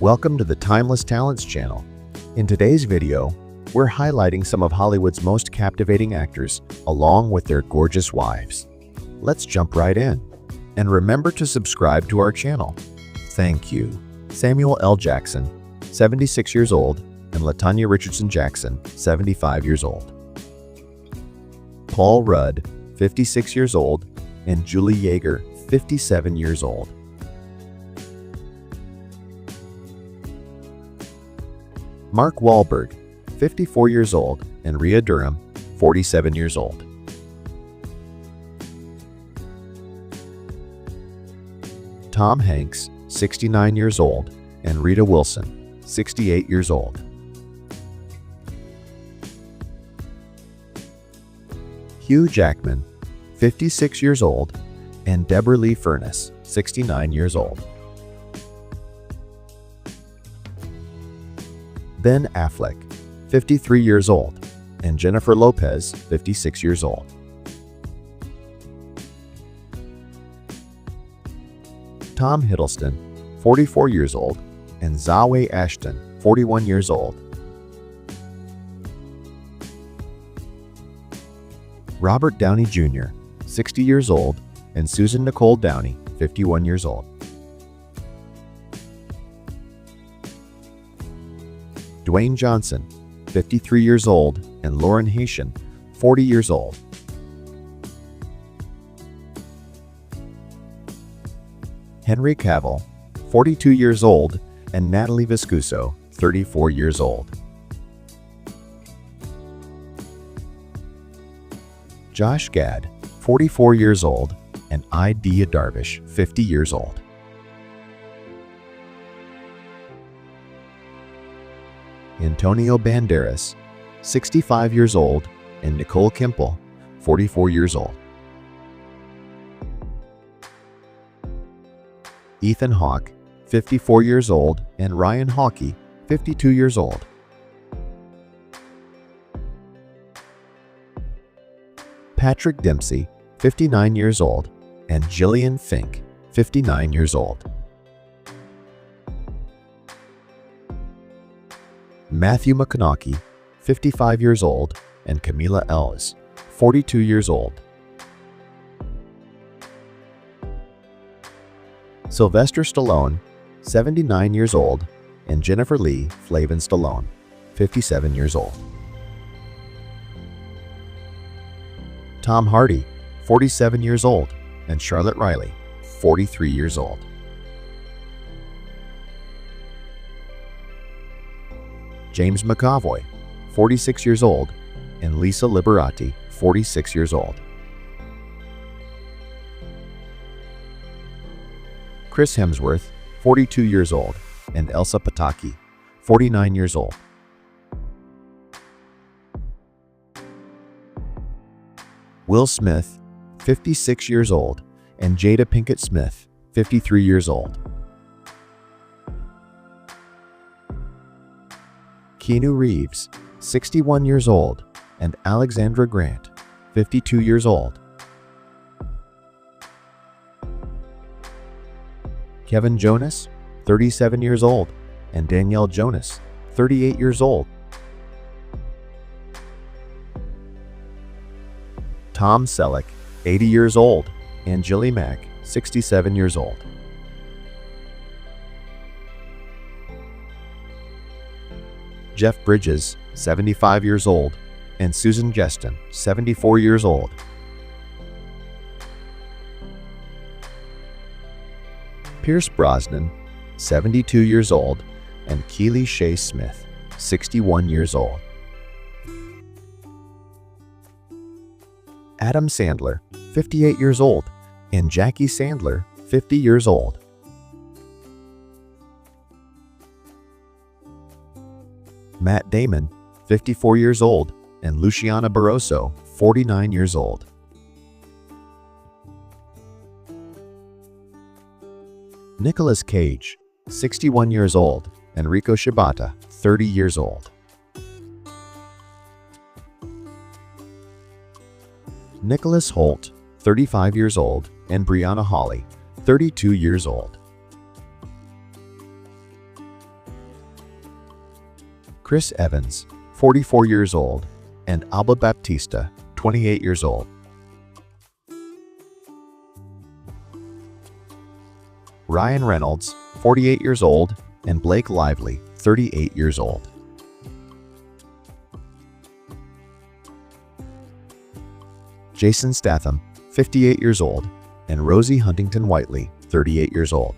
Welcome to the Timeless Talents channel. In today's video, we're highlighting some of Hollywood's most captivating actors, along with their gorgeous wives. Let's jump right in. And remember to subscribe to our channel. Thank you. Samuel L. Jackson, 76 years old, and LaTanya Richardson Jackson, 75 years old. Paul Rudd, 56 years old, and Julie Yeager, 57 years old. Mark Wahlberg, 54 years old, and Rhea Durham, 47 years old. Tom Hanks, 69 years old, and Rita Wilson, 68 years old. Hugh Jackman, 56 years old, and Deborah Lee Furness, 69 years old. Ben Affleck, 53 years old, and Jennifer Lopez, 56 years old. Tom Hiddleston, 44 years old, and Zawe Ashton, 41 years old. Robert Downey Jr., 60 years old, and Susan Nicole Downey, 51 years old. Dwayne Johnson, 53 years old, and Lauren Haitian, 40 years old. Henry Cavill, 42 years old, and Natalie Viscuso, 34 years old. Josh Gad, 44 years old, and Idea Darvish, 50 years old. Antonio Banderas, 65 years old, and Nicole Kidman, 44 years old. Ethan Hawke, 54 years old, and Ryan Hawke, 52 years old. Patrick Dempsey, 59 years old, and Gillian Fink, 59 years old. Matthew McConaughey, 55 years old, and Camila Ellis, 42 years old. Sylvester Stallone, 79 years old, and Jennifer Lee Flavin Stallone, 57 years old. Tom Hardy, 47 years old, and Charlotte Riley, 43 years old. James McAvoy, 46 years old, and Lisa Liberati, 46 years old. Chris Hemsworth, 42 years old, and Elsa Pataky, 49 years old. Will Smith, 56 years old, and Jada Pinkett Smith, 53 years old. Keanu Reeves, 61 years old, and Alexandra Grant, 52 years old. Kevin Jonas, 37 years old, and Danielle Jonas, 38 years old. Tom Selleck, 80 years old, and Jilly Mack, 67 years old. Jeff Bridges, 75 years old, and Susan Geston, 74 years old. Pierce Brosnan, 72 years old, and Keely Shea Smith, 61 years old. Adam Sandler, 58 years old, and Jackie Sandler, 50 years old. Matt Damon, 54 years old, and Luciana Barroso, 49 years old. Nicolas Cage, 61 years old, and Rico Shibata, 30 years old. Nicholas Hoult, 35 years old, and Brianna Hawley, 32 years old. Chris Evans, 44 years old, and Alba Baptista, 28 years old. Ryan Reynolds, 48 years old, and Blake Lively, 38 years old. Jason Statham, 58 years old, and Rosie Huntington-Whiteley, 38 years old.